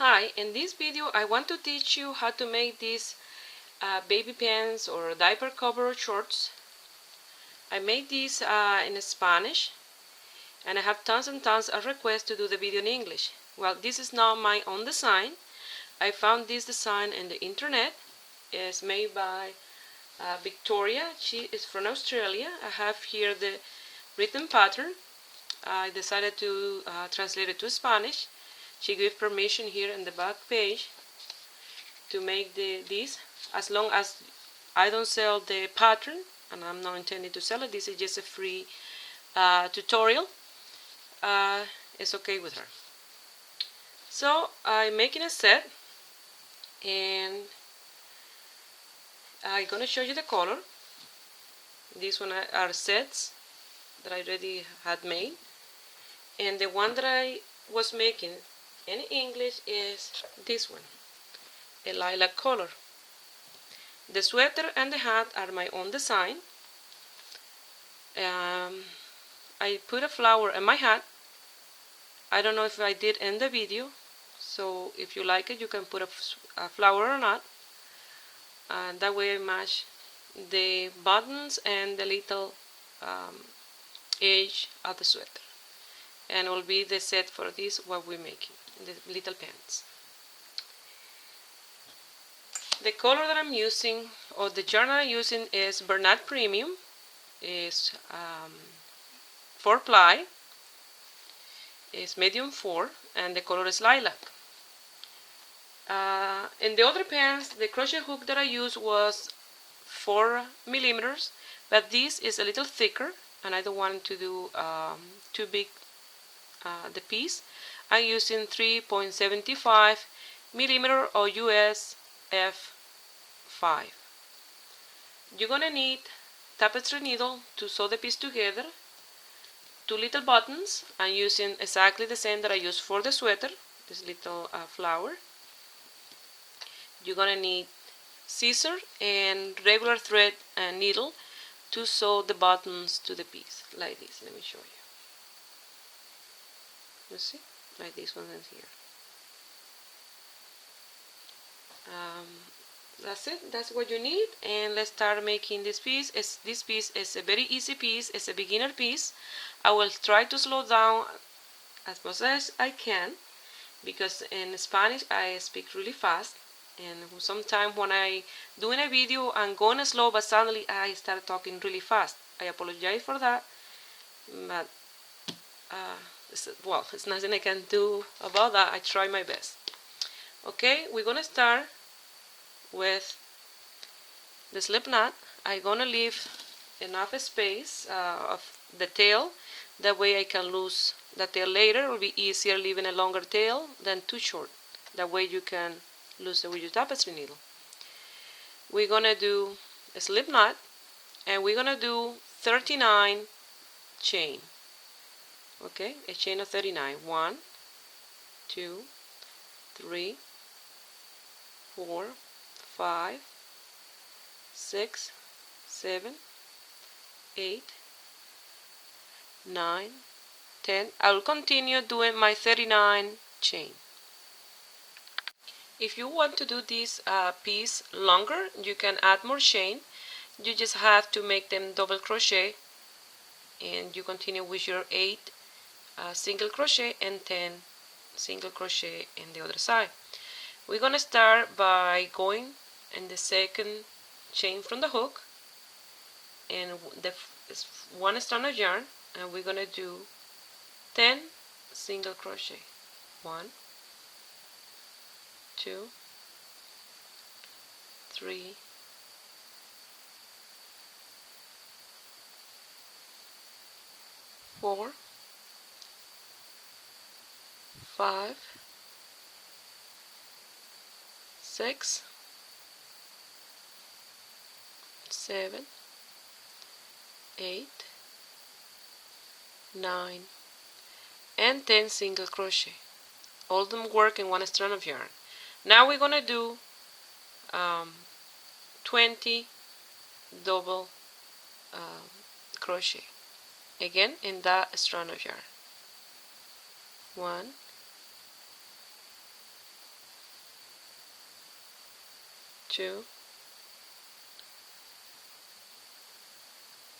Hi, in this video I want to teach you how to make these baby pants or diaper cover shorts. I made these in Spanish and I have tons and tons of requests to do the video in English. Well, this is not my own design. I found this design in the internet. It's made by Victoria. She is from Australia. I have here the written pattern. I decided to translate it to Spanish. She gave permission here in the back page to make this, as long as I don't sell the pattern, and I'm not intending to sell it. This is just a free tutorial. It's okay with her. So I'm making a set, and I'm gonna show you the color. These one are sets that I already had made, and the one that I was making in English is this one, a lilac color. The sweater and the hat are my own design. I put a flower in my hat. I don't know if I did in the video, so if you like it you can put a flower or not, and that way I match the buttons and the little edge of the sweater, and it will be the set for this what we're making, the little pants. The color that I'm using, or the yarn I'm using, is Bernat Premium. It's 4-ply. It's medium 4, and the color is lilac. In the other pants, the crochet hook that I used was 4 millimeters, but this is a little thicker, and I don't want to do too big the piece. I'm using 3.75 millimeter or US F5. You're gonna need tapestry needle to sew the piece together, 2 little buttons. I'm using exactly the same that I used for the sweater, this little flower. You're gonna need scissors and regular thread and needle to sew the buttons to the piece, like this. Let me show you. You see? Like this one is here. That's it. That's what you need, and let's start making this piece. This piece is a very easy piece. It's a beginner piece. I will try to slow down as much as I can, because in Spanish I speak really fast, and sometimes when I doing a video I'm going slow, but suddenly I start talking really fast. I apologize for that, but well, it's nothing I can do about that. I try my best. Okay, we're gonna start with the slip knot. I'm gonna leave enough space of the tail, that way I can lose the tail later. It will be easier leaving a longer tail than too short. That way you can lose it with your tapestry needle. We're gonna do a slip knot, and we're gonna do 39 chain. Okay, a chain of 39. 1, 2, 3, 4, 5, 6, 7, 8, 9, 10. I will continue doing my 39 chain. If you want to do this piece longer, you can add more chain. You just have to make them double crochet, and you continue with your 8 single crochet and 10 single crochet in the other side. We're gonna start by going in the second chain from the hook, and it's 1 strand of yarn, and we're gonna do 10 single crochet. 1, 2, 3, 4, 5, 6, 7, 8, 9, and 10 single crochet. All of them work in 1 strand of yarn. Now we're gonna do 20 double crochet, again in that strand of yarn. 1, 2,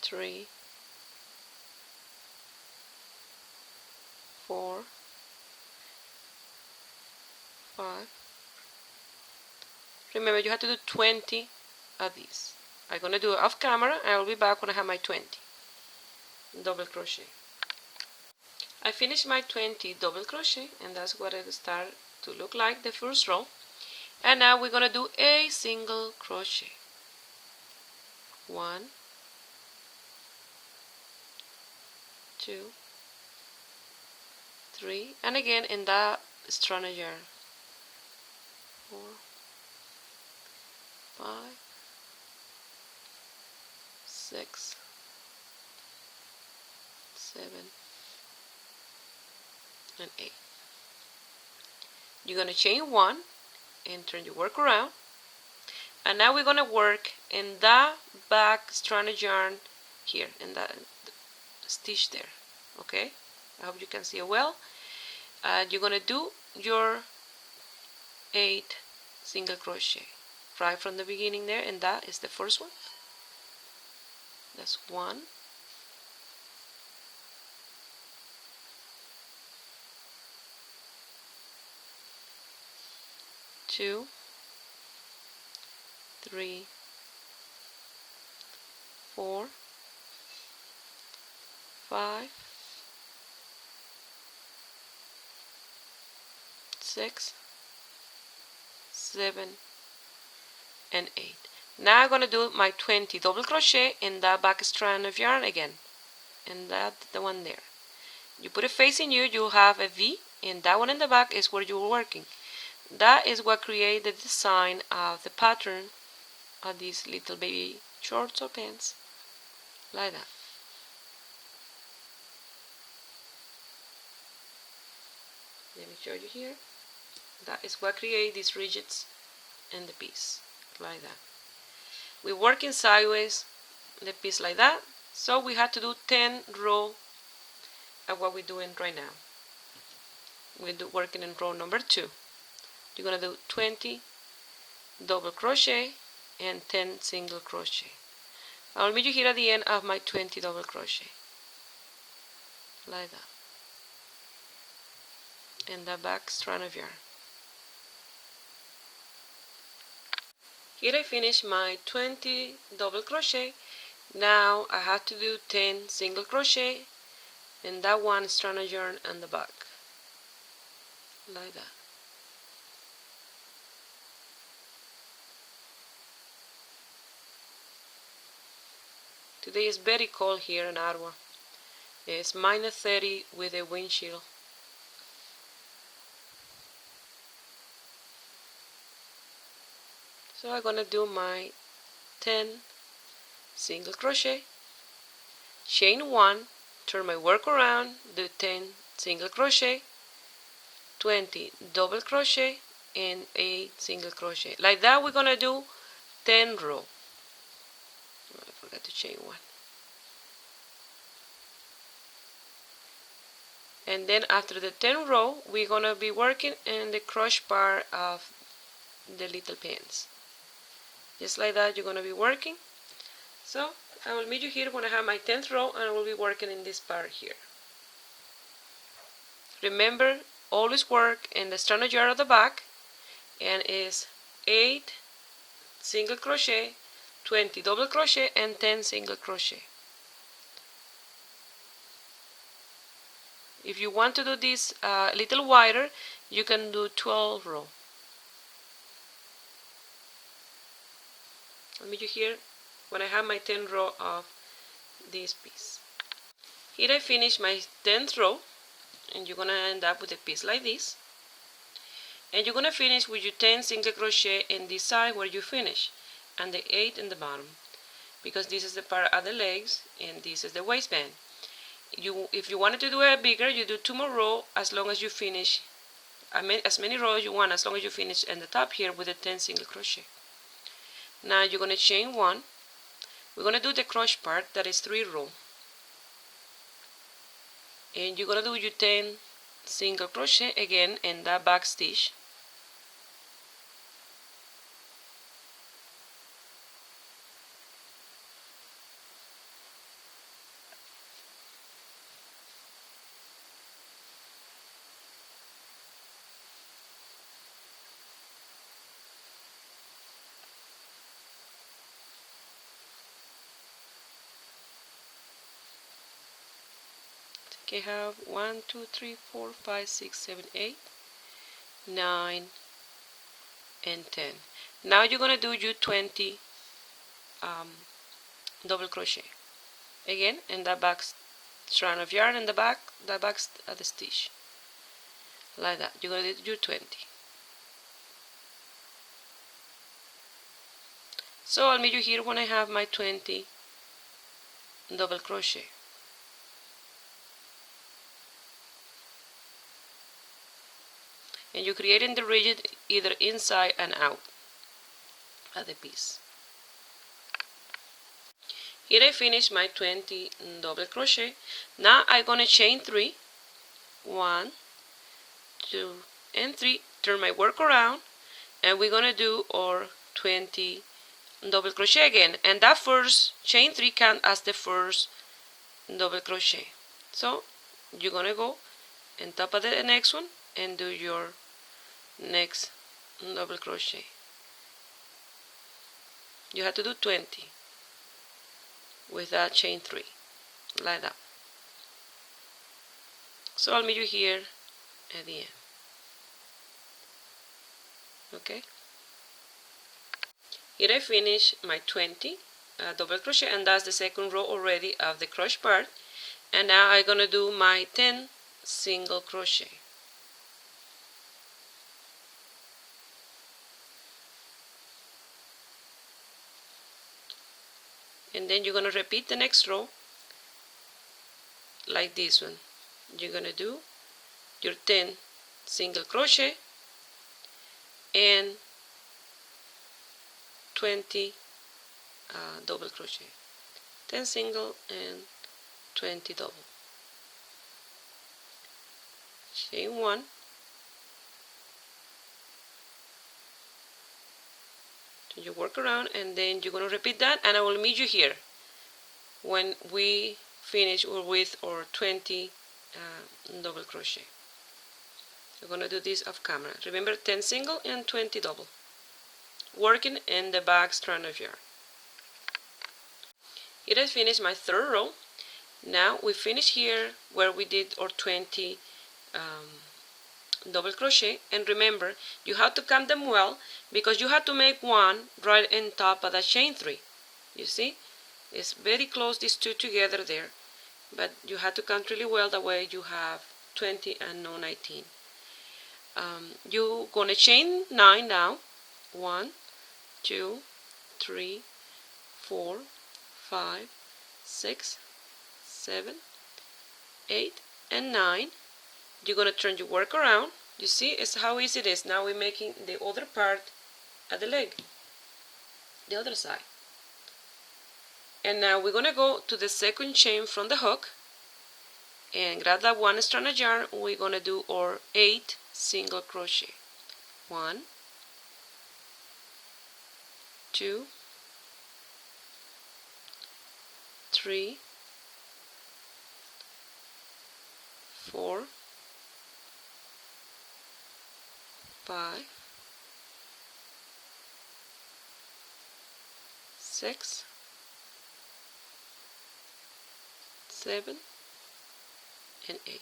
3, 4, 5. Remember, you have to do 20 of these. I'm going to do it off camera, and I will be back when I have my 20 double crochet. I finished my 20 double crochet, and that's what it started to look like, the first row. And now we're going to do a single crochet. 1, 2, 3, and again in that strand of yarn. 4, 5, 6, 7, and 8. You're going to chain 1 and turn your work around, and now we're going to work in that back strand of yarn here, in that stitch there. Okay, I hope you can see it well. You're going to do your 8 single crochet right from the beginning there, and that is the first one. That's 1, 2, 3, 4, 5, 6, 7, and 8. Now I'm going to do my 20 double crochet in that back strand of yarn again, and that's the one there. You put it facing you, you'll have a V, and that one in the back is where you're working. That is what creates the design of the pattern of these little baby shorts or pants, like that. Let me show you here. That is what creates these ridges in the piece, like that. We're working sideways the piece like that, so we have to do 10 rows of what we're doing right now. We're working in row number 2. You're going to do 20 double crochet and 10 single crochet. I'll meet you here at the end of my 20 double crochet, like that, in the back strand of yarn. Here I finish my 20 double crochet. Now I have to do 10 single crochet in that one strand of yarn on the back, like that. Today is very cold here in Ottawa. It's -30 with a wind chill. So I'm gonna do my 10 single crochet, chain 1, turn my work around, do 10 single crochet, 20 double crochet, and 8 single crochet. Like that we're gonna do 10 rows. I forgot to chain 1. And then after the 10 row, we're gonna be working in the crotch part of the little pants. Just like that, you're gonna be working. So I will meet you here when I have my 10th row, and I will be working in this part here. Remember, always work in the strand of yarn at the back, and is 8 single crochet, 20 double crochet, and 10 single crochet. If you want to do this a little wider, you can do 12 rows. I'll meet you here when I have my 10th row of this piece. Here I finish my 10th row, and you're gonna end up with a piece like this. And you're gonna finish with your 10 single crochet in this side where you finish, and the 8 in the bottom, because this is the part of the legs and this is the waistband. If you wanted to do it bigger, you do 2 more rows as long as you finish as many rows you want, as long as you finish in the top here with the 10 single crochet. Now you're going to chain 1. We're going to do the crotch part, that is 3 rows. And you're going to do your 10 single crochet again in that back stitch. Okay, have 1 2 3 4 5 6 7 8 9 and 10. Now you're gonna do your 20 double crochet again in that back strand of yarn, and the back at the stitch, like that. You're gonna do your 20. So I'll meet you here when I have my 20 double crochet. And you're creating the rigid either inside and out of the piece. Here I finished my 20 double crochet. Now I'm gonna chain 3, 1 2 and 3, turn my work around, and we're gonna do our 20 double crochet again, and that first chain 3 counts as the first double crochet. So you're gonna go on top of the next one and do your next double crochet. You have to do 20 with that chain 3, like that. So I'll meet you here at the end. Okay, here I finish my 20 double crochet, and that's the second row already of the crotch part. And now I'm gonna do my 10 single crochet. And then you're gonna repeat the next row like this one. You're gonna do your 10 single crochet and 20 double crochet. 10 single and 20 double. Chain 1, turn your work around, and then you're going to repeat that, and I will meet you here when we finish with our 20 double crochet. We're going to do this off camera. Remember, 10 single and 20 double, working in the back strand of yarn. Here I finished my third row. Now we finish here where we did our 20 double crochet, and remember, you have to count them well because you have to make one right on top of the chain 3. You see, it's very close, these two together there, but you have to count really well, that way you have 20 and no 19. You're gonna chain 9 now. 1 2 3 4 5 6 7 8 and 9. You're gonna turn your work around. You see, it's how easy it is. Now we're making the other part of the leg, the other side. And now we're gonna go to the second chain from the hook and grab that one strand of yarn. We're gonna do our 8 single crochet. 1 2 3 4 5 6 7 and 8.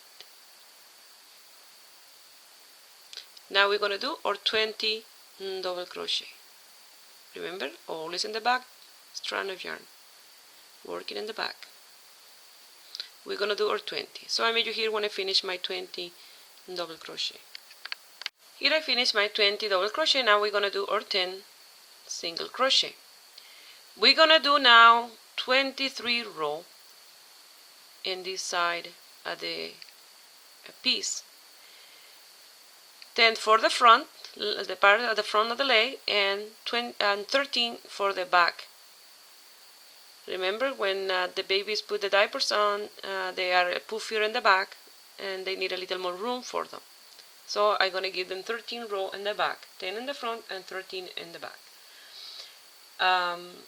Now we're going to do our 20 double crochet. Remember, always in the back strand of yarn, working in the back. We're going to do our 20. So I made you here when I finish my 20 double crochet. Here I finished my 20 double crochet. Now we're going to do our 10 single crochet. We're going to do now 23 row in this side of the piece. 10 for the front, the part at the front of the leg, and 13 for the back. Remember, when the babies put the diapers on, they are puffier in the back and they need a little more room for them. So I'm going to give them 13 row in the back, 10 in the front and 13 in the back. I'm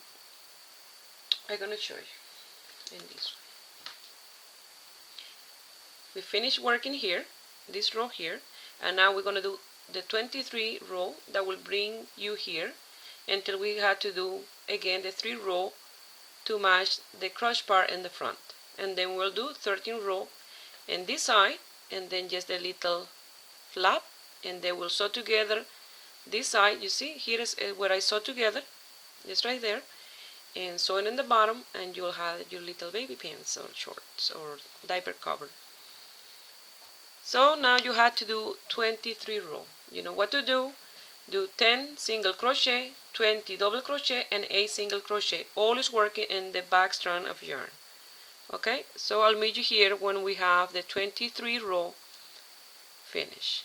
going to show you in this way. We finished working here, this row here, and now we're going to do the 23 row that will bring you here until we have to do again the 3 row to match the crotch part in the front, and then we'll do 13 row and this side, and then just a little flap, and then we'll sew together this side. You see, here is where I sew together, just right there, and sew it in the bottom, and you'll have your little baby pants or shorts or diaper cover. So now you have to do 23 row. You know what to do. Do 10 single crochet, 20 double crochet, and 8 single crochet, always working in the back strand of yarn. Okay, so I'll meet you here when we have the 23 row finished.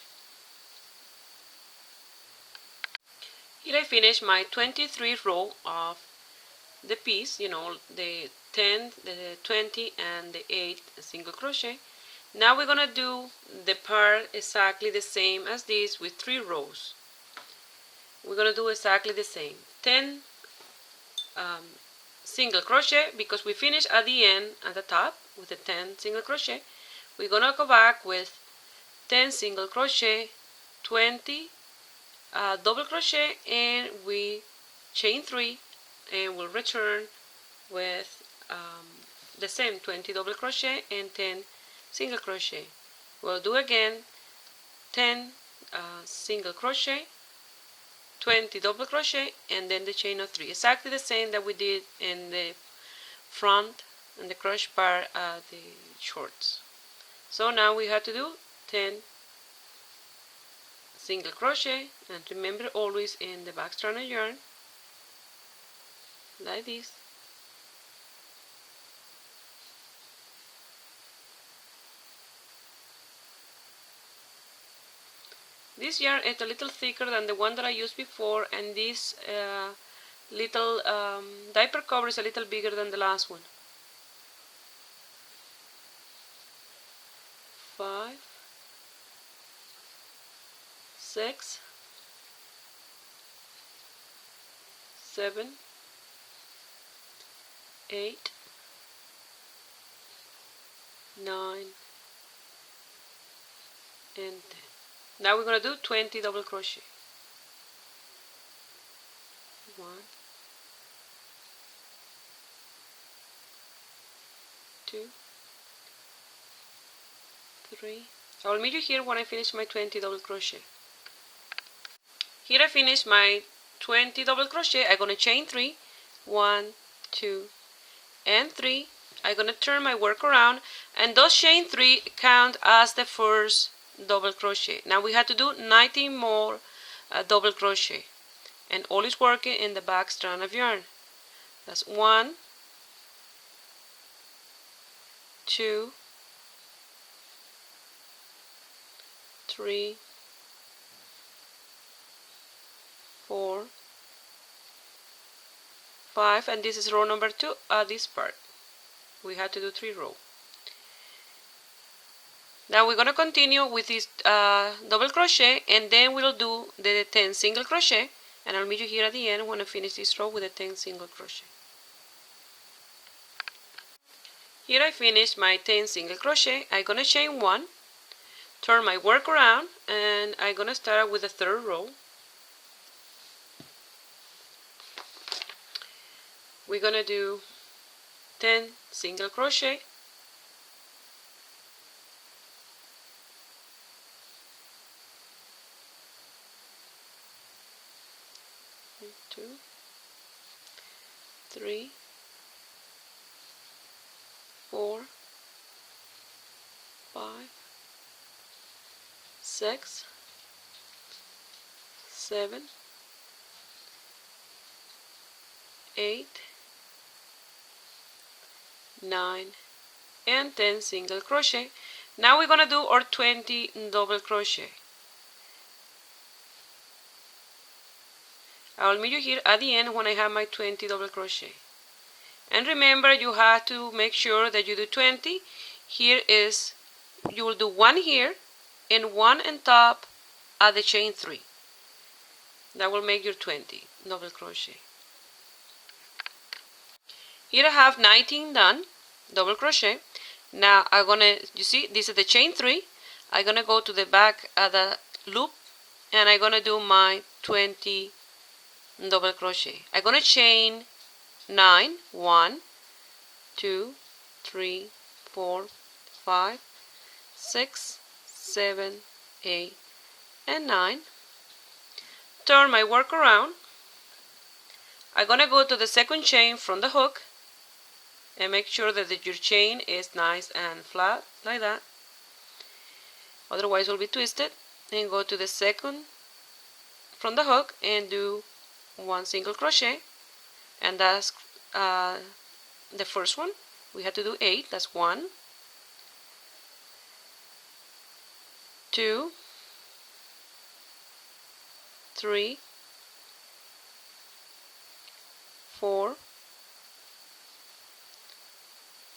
Here I finished my 23 row of the piece, you know, the 10, the 20, and the 8 single crochet. Now we're gonna do the part exactly the same as this with 3 rows. We're gonna do exactly the same. 10 single crochet, because we finished at the end at the top with the 10 single crochet. We're gonna go back with 10 single crochet, 20 double crochet, and we chain 3, and we'll return with the same 20 double crochet and 10 single crochet. We'll do again 10 single crochet, 20 double crochet, and then the chain of 3, exactly the same that we did in the front and the crotch part of the shorts. So now we have to do 10 single crochet, and remember, always in the back strand of yarn, like this. This yarn is a little thicker than the one that I used before, and this little diaper cover is a little bigger than the last one. 5, 6, 7, 8, 9, and 10. Now we're going to do 20 double crochet. 1, 2, 3. I will meet you here when I finish my 20 double crochet. Here I finished my 20 double crochet. I'm going to chain 3. 1, 2, and 3. I'm going to turn my work around, and those chain 3 count as the first double crochet. Now we have to do 19 more double crochet, and always working in the back strand of yarn. That's 1, 2, 3, 4, 5, and this is row number 2 at this part. We have to do 3 rows. Now we're going to continue with this double crochet, and then we'll do the 10 single crochet, and I'll meet you here at the end when I finish this row with the 10 single crochet. Here I finished my 10 single crochet. I'm going to chain 1, turn my work around, and I'm going to start with the third row. We're going to do 10 single crochet, 2, 3, 4, 5, 6, 7, 8, 9, and 10 single crochet. Now we're going to do our 20 double crochet. I will meet you here at the end when I have my 20 double crochet. And remember, you have to make sure that you do 20. Here is, you will do 1 here and 1 on top at the chain 3. That will make your 20 double crochet. Here I have 19 done double crochet. Now I'm gonna, you see, this is the chain 3. I'm gonna go to the back of the loop, and I'm gonna do my 20 double crochet. I'm gonna chain 9, 1, 2, 3, 4, 5, 6, 7, 8, and 9. Turn my work around. I'm gonna go to the second chain from the hook and make sure that your chain is nice and flat like that, otherwise it will be twisted. And go to the second from the hook and do 1 single crochet, and that's the first one. We had to do 8. That's 1, 2, 3, 4,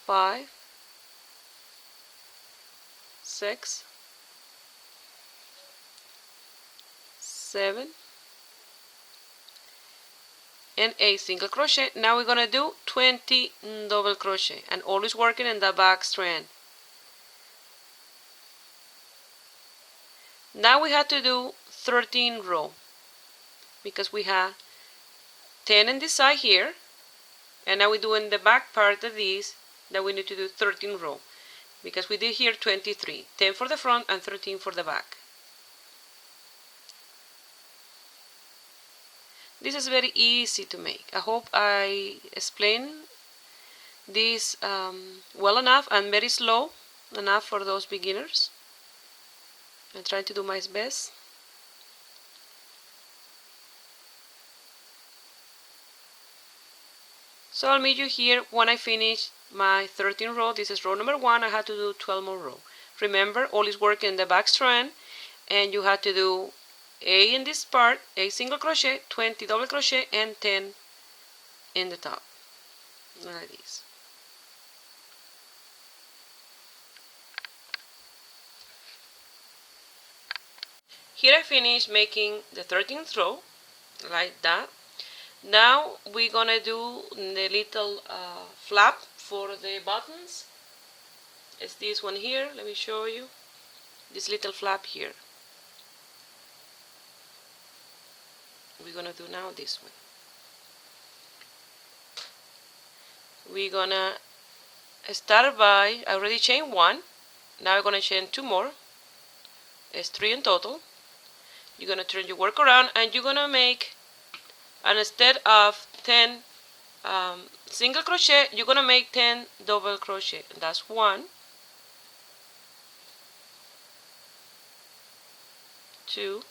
5, 6, 7, and 8 single crochet. Now we're gonna do 20 double crochet, and always working in the back strand. Now we have to do 13 row, because we have 10 in this side here, and now we do in the back part of these that we need to do 13 row, because we did here 23, 10 for the front and 13 for the back. This is very easy to make. I hope I explained this well enough and very slow enough for those beginners. I'm trying to do my best. So I'll meet you here when I finish my 13 row. This is row number 1. I have to do 12 more row. Remember, always work in the back strand, and you have to do 8 in this part, 8 single crochet, 20 double crochet, and 10 in the top, like this. Here I finished making the 13th row, like that. Now we're gonna do the little flap for the buttons. It's this one here. Let me show you this little flap here. We're gonna do now this one. We're gonna start by, I already chained 1. Now I'm gonna chain 2 more. It's 3 in total. You're gonna turn your work around, and you're gonna make, and instead of 10 single crochet, you're gonna make 10 double crochet. That's 1, 2,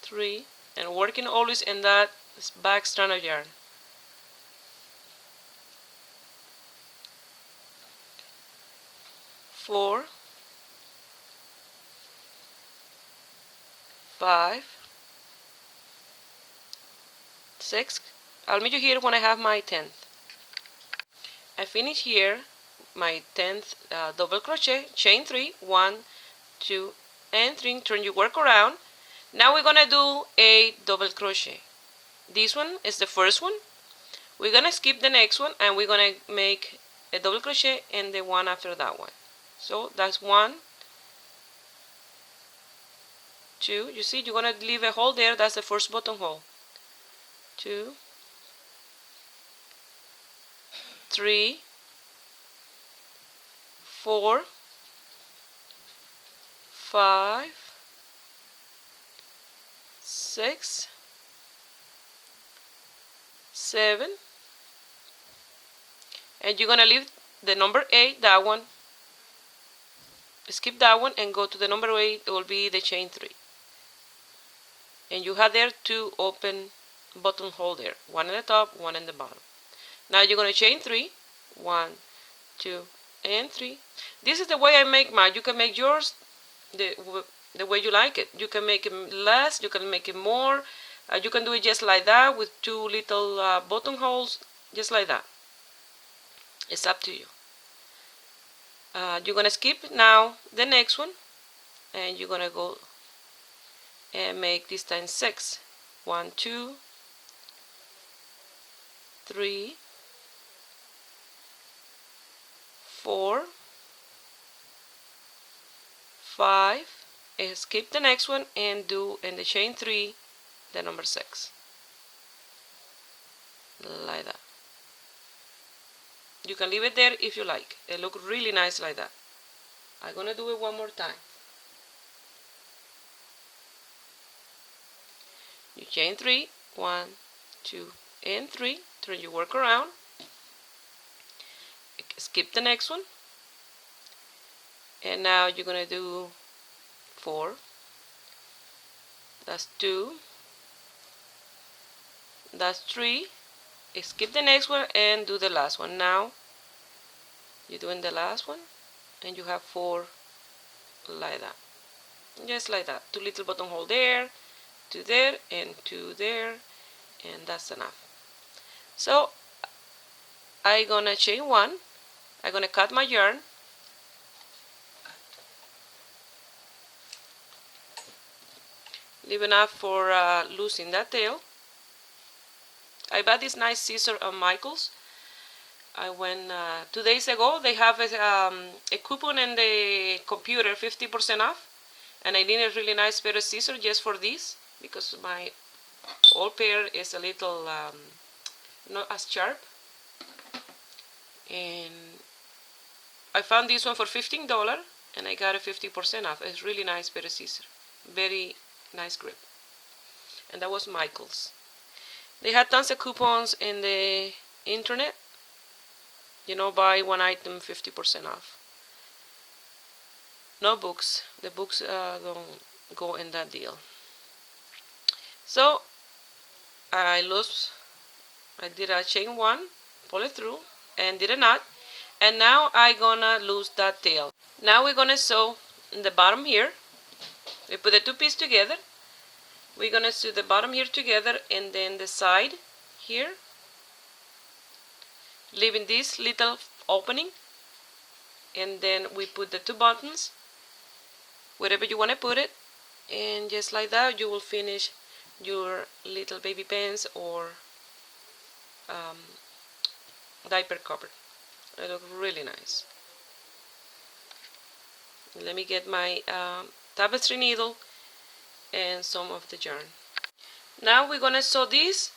3, and working always in that back strand of yarn. 4, 5, 6. I'll meet you here when I have my 10th. I finish here my 10th double crochet, chain 3, 1, 2, and 3. Turn your work around. Now we're gonna do 8 double crochet. This one is the first one. We're gonna skip the next one, and we're gonna make a double crochet in the one after that one. So that's 1, 2. You see, you're gonna leave a hole there. That's the first buttonhole. 2, 3, 4, 5, 6, 7, and you're gonna leave the number 8, that one, skip that one and go to the number 8. It will be the chain 3, and you have there 2 open buttonhole there, 1 in the top, 1 in the bottom. Now you're gonna chain 3, 1, 2, and 3. This is the way I make mine. You can make yours the way you like it. You can make it less, you can make it more. You can do it just like that with 2 little buttonholes, just like that. It's up to you. You're gonna skip now the next one, and you're gonna go and make this time 6. 1, 2, 3, 4, 5, and skip the next one and do in the chain 3 the number 6, like that. You can leave it there if you like. It looks really nice like that. I'm gonna do it one more time. You chain 3, 1, 2, and 3. Turn your work around. Skip the next one. And now you're gonna do 4. That's 2. That's 3. Skip the next one and do the last one. Now you're doing the last one and you have 4 like that. Just like that. 2 little buttonhole there, 2 there, and 2 there, and that's enough. So I'm gonna chain 1. I'm gonna cut my yarn. Leave enough for losing that tail. I bought this nice scissor at Michael's. I went 2 days ago. They have a coupon in the computer, 50% off, and I need a really nice pair of scissors just for this because my old pair is a little not as sharp. And I found this one for $15 and I got a 50% off. It's really nice pair of scissors, very nice grip, and that was Michael's. They had tons of coupons in the internet. You know, buy one item 50% off. No books. The books don't go in that deal. So I did a chain 1, pull it through, and did a knot. And now I'm gonna lose that tail. Now we're gonna sew in the bottom here. We put the 2 pieces together. We're gonna sew the bottom here together and then the side here, leaving this little opening, and then we put the 2 buttons wherever you want to put it, and just like that you will finish your little baby pants or diaper cover. They look really nice. Let me get my tapestry needle and some of the yarn. Now we're gonna sew this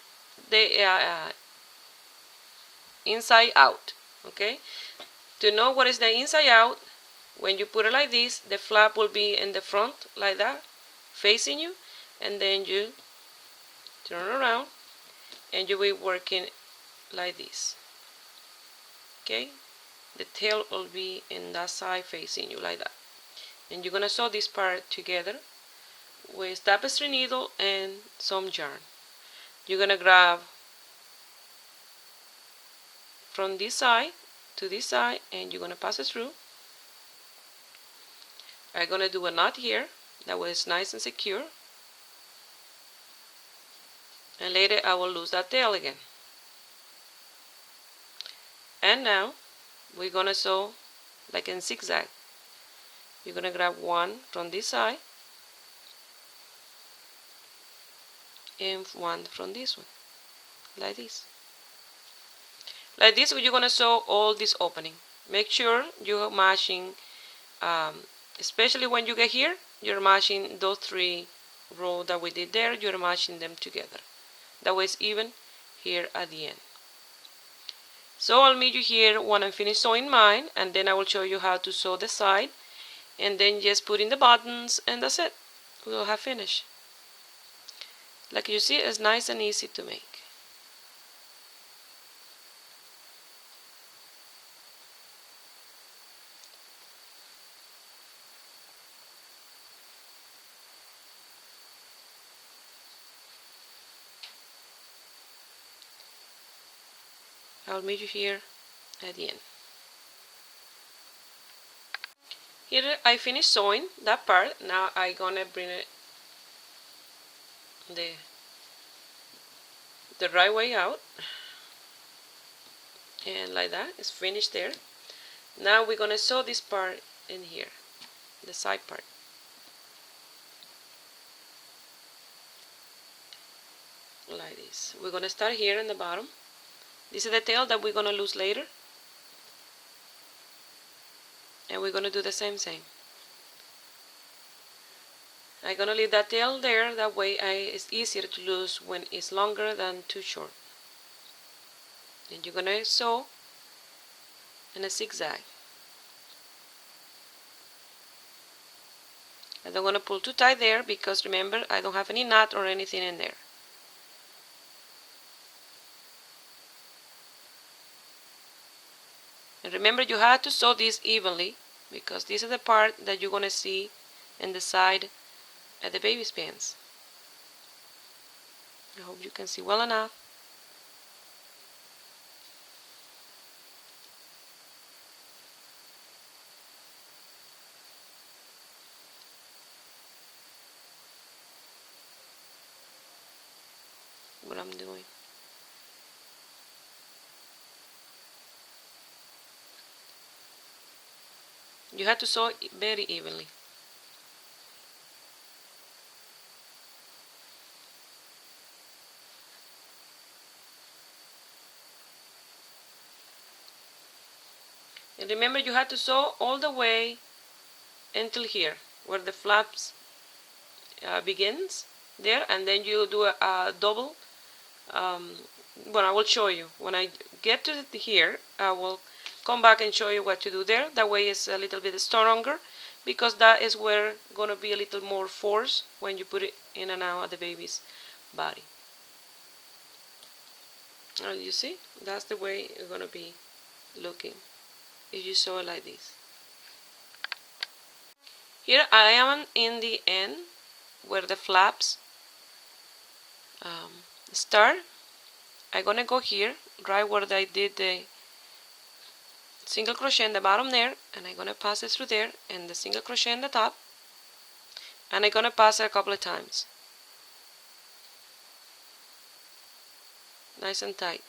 inside out. Okay, to know what is the inside out, when you put it like this, the flap will be in the front like that, facing you, and then you turn around and you will be working like this. Okay, the tail will be in that side facing you like that, and you're gonna sew this part together with tapestry needle and some yarn. You're gonna grab from this side to this side and you're gonna pass it through. I'm gonna do a knot here, that way it's nice and secure, and later I will lose that tail again. And now we're gonna sew like in zigzag. You're gonna grab one from this side and one from this one, like this. Like this, you're gonna sew all this opening. Make sure you're matching, especially when you get here, you're matching those 3 rows that we did there, you're matching them together. That way it's even here at the end. So I'll meet you here when I'm finished sewing mine, and then I will show you how to sew the side, and then just put in the buttons, and that's it. We'll have finished. Like you see, it's nice and easy to make. I'll meet you here at the end. Here I finished sewing that part. Now I'm gonna bring it the right way out, and like that, it's finished there. Now we're gonna sew this part in here, the side part. Like this. We're gonna start here in the bottom. This is the tail that we're gonna lose later, and we're gonna do the same thing. I'm gonna leave that tail there, that way it's easier to lose when it's longer than too short. And you're gonna sew and a zigzag. I don't want to pull too tight there because remember I don't have any knot or anything in there. And remember you have to sew this evenly because this is the part that you're going to see in the side at the baby's pants. I hope you can see well enough. What I'm doing. You have to sew it very evenly. And remember you have to sew all the way until here where the flaps begins there, and then you do a double. Well, I will show you when I get to here. I will come back and show you what to do there. That way it's a little bit stronger because that is where gonna be a little more force when you put it in and out of the baby's body. You see, that's the way it's gonna be looking if you sew it like this. Here I am in the end where the flaps start. I'm gonna go here right where I did the single crochet in the bottom there, and I'm gonna pass it through there and the single crochet in the top, and I'm gonna pass it a couple of times, nice and tight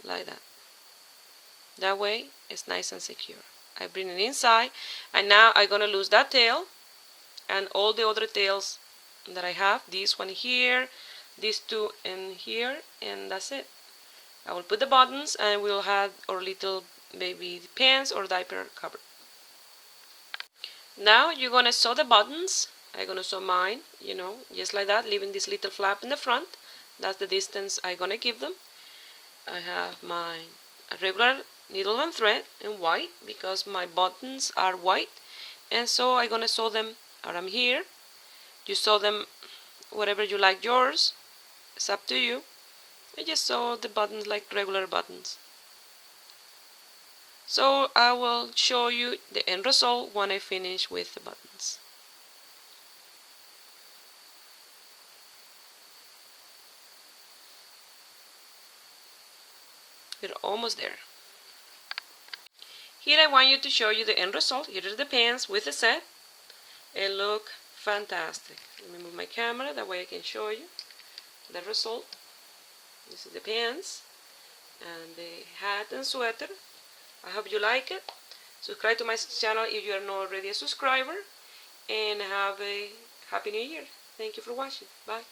like that. That way it's nice and secure. I bring it inside, and now I'm gonna lose that tail and all the other tails that I have, this one here, these two in here, and that's it. I will put the buttons and we'll have our little baby pants or diaper cover. Now you're gonna sew the buttons. I'm gonna sew mine, just like that, leaving this little flap in the front. That's the distance I'm gonna give them. I have my regular needle and thread in white because my buttons are white, and so I'm gonna sew them around here. You sew them whatever you like yours. It's up to you. I just sew the buttons like regular buttons. So I will show you the end result when I finish with the buttons. We're almost there. Here I want you to show you the end result. Here is the pants with the set. It look fantastic. Let me move my camera, that way I can show you the result. This is the pants and the hat and sweater. I hope you like it. Subscribe to my channel if you are not already a subscriber, and have a happy new year. Thank you for watching. Bye.